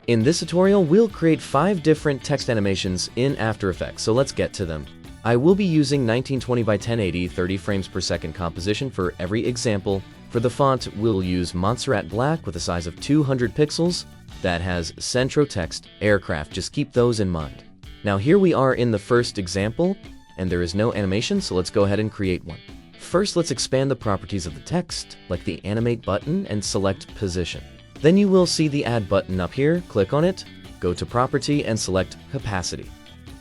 In this tutorial, we'll create 5 different text animations in After Effects, so let's get to them. I will be using 1920 by 1080 30 frames per second composition for every example. For the font, we'll use Montserrat Black with a size of 200 pixels that has Centro Text Aircraft. Just keep those in mind. Now here we are in the first example, and there is no animation, so let's go ahead and create one. First, let's expand the properties of the text, like the Animate button, and select Position. Then you will see the Add button up here. Click on it, go to Property, and select Opacity.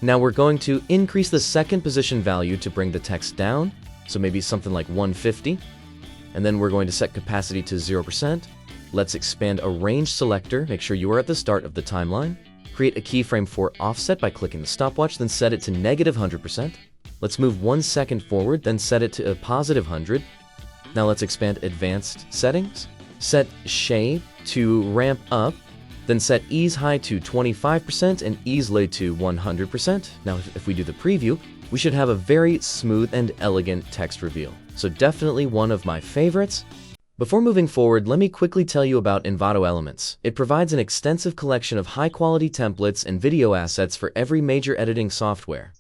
Now we're going to increase the second position value to bring the text down, so maybe something like 150. And then we're going to set capacity to 0%. Let's expand a range selector. Make sure you are at the start of the timeline. Create a keyframe for offset by clicking the stopwatch, then set it to -100%. Let's move 1 second forward, then set it to a +100. Now let's expand advanced settings. Set shape to ramp up, then set ease high to 25% and ease low to 100%. Now if we do the preview, we should have a very smooth and elegant text reveal. So definitely one of my favorites. Before moving forward, let me quickly tell you about Envato Elements. It provides an extensive collection of high-quality templates and video assets for every major editing software.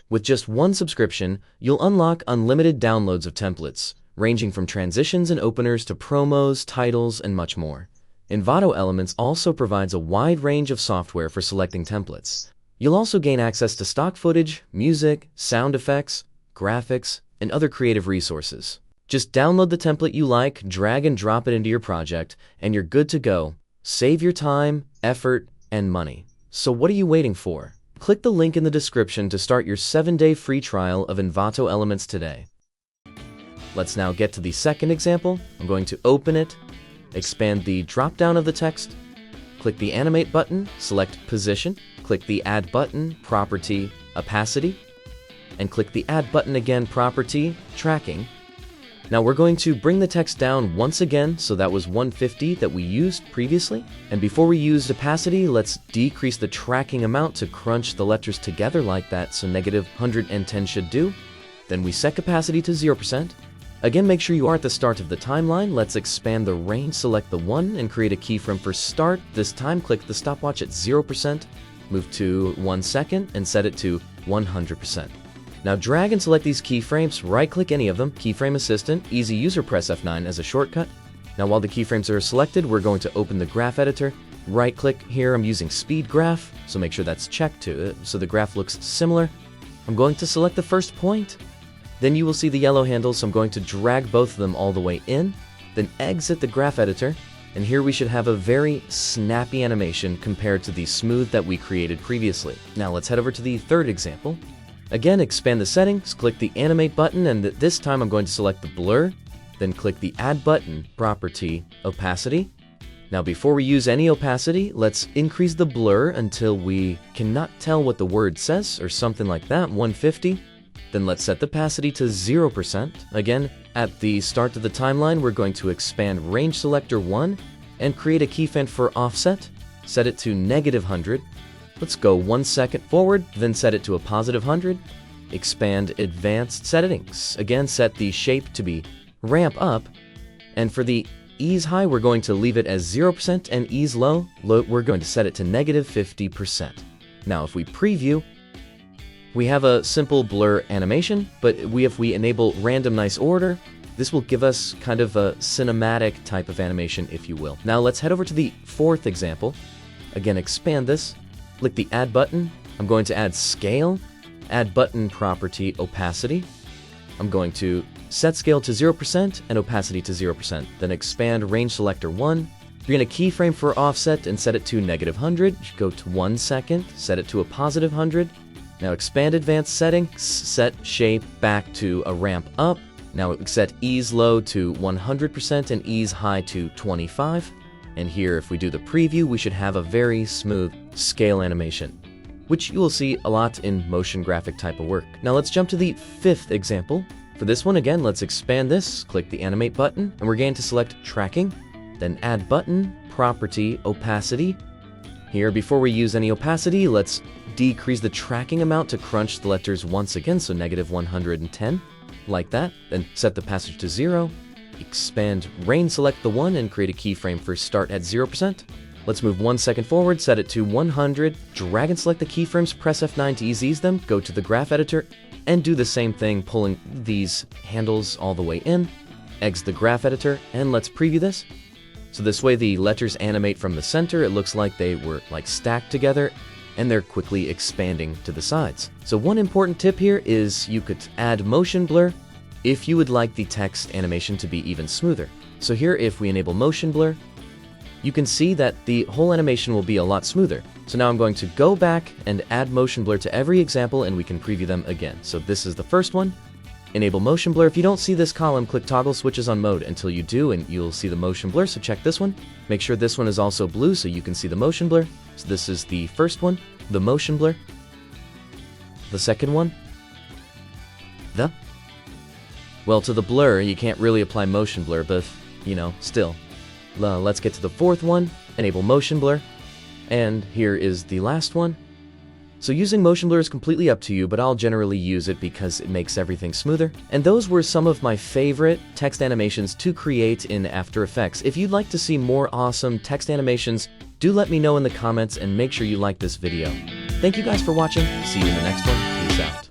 With just one subscription, you'll unlock unlimited downloads of templates, ranging from transitions and openers to promos, titles, and much more. Envato Elements also provides a wide range of software for selecting templates. You'll also gain access to stock footage, music, sound effects, graphics, and other creative resources. Just download the template you like, drag and drop it into your project, and you're good to go. Save your time, effort, and money. So what are you waiting for? Click the link in the description to start your 7-day free trial of Envato Elements today. Let's now get to the second example. I'm going to open it, expand the drop-down of the text, click the Animate button, select Position, click the Add button, Property, Opacity, and click the Add button again, Property, Tracking. Now we're going to bring the text down once again, so that was 150 that we used previously. And before we use opacity, let's decrease the tracking amount to crunch the letters together like that, so -110 should do. Then we set capacity to 0%. Again, make sure you are at the start of the timeline. Let's expand the range, select the 1, and create a keyframe for start. This time, click the stopwatch at 0%, move to 1 second, and set it to 100%. Now drag and select these keyframes, right-click any of them, Keyframe Assistant, easy user, press F9 as a shortcut. Now while the keyframes are selected, we're going to open the graph editor. Right-click here, I'm using Speed Graph, so make sure that's checked so the graph looks similar. I'm going to select the first point. Then you will see the yellow handles, so I'm going to drag both of them all the way in, then exit the graph editor, and here we should have a very snappy animation compared to the smooth that we created previously. Now let's head over to the third example. Again, expand the settings, click the Animate button, and this time I'm going to select the blur, then click the Add button, Property, Opacity. Now before we use any opacity, let's increase the blur until we cannot tell what the word says, or something like that, 150. Then let's set the opacity to 0%. Again, at the start of the timeline, we're going to expand Range Selector 1 and create a keyframe for offset. Set it to -100. Let's go 1 second forward, then set it to a +100. Expand Advanced Settings. Again, set the shape to be ramp up. And for the ease high, we're going to leave it as 0%, and ease low, we're going to set it to -50%. Now if we preview, we have a simple blur animation, but if we enable Random Nice Order, this will give us kind of a cinematic type of animation, if you will. Now let's head over to the fourth example. Again, expand this. Click the Add button. I'm going to add Scale, Add button, Property, Opacity. I'm going to set Scale to 0% and Opacity to 0%. Then expand Range Selector 1. Bring in a keyframe for offset and set it to -100. Go to 1 second, set it to a +100. Now expand Advanced Settings, set Shape back to a ramp up. Now set Ease Low to 100% and Ease High to 25. And here, if we do the preview, we should have a very smooth scale animation, which you will see a lot in motion graphic type of work. Now let's jump to the fifth example. For this one, again, let's expand this, click the Animate button, and we're going to select Tracking, then Add button, Property, Opacity. Here, before we use any opacity, let's decrease the tracking amount to crunch the letters once again, so -110, like that. Then set the passage to 0. Expand Range, select the 1, and create a keyframe for start at 0%. Let's move 1 second forward, set it to 100, drag and select the keyframes, press F9 to ease them, go to the graph editor, and do the same thing, pulling these handles all the way in, exit the graph editor, and let's preview this. So this way the letters animate from the center, it looks like they were stacked together, and they're quickly expanding to the sides. So one important tip here is you could add motion blur if you would like the text animation to be even smoother. So here, if we enable motion blur, you can see that the whole animation will be a lot smoother. So now I'm going to go back and add motion blur to every example, and we can preview them again. So this is the first one. Enable motion blur. If you don't see this column, click toggle switches on mode until you do, and you'll see the motion blur. So check this one. Make sure this one is also blue so you can see the motion blur. So this is the first one, the motion blur. The second one, well, to the blur, you can't really apply motion blur, but, still. Let's get to the fourth one, enable motion blur. And here is the last one. So using motion blur is completely up to you, but I'll generally use it because it makes everything smoother. And those were some of my favorite text animations to create in After Effects. If you'd like to see more awesome text animations, do let me know in the comments and make sure you like this video. Thank you guys for watching. See you in the next one. Peace out.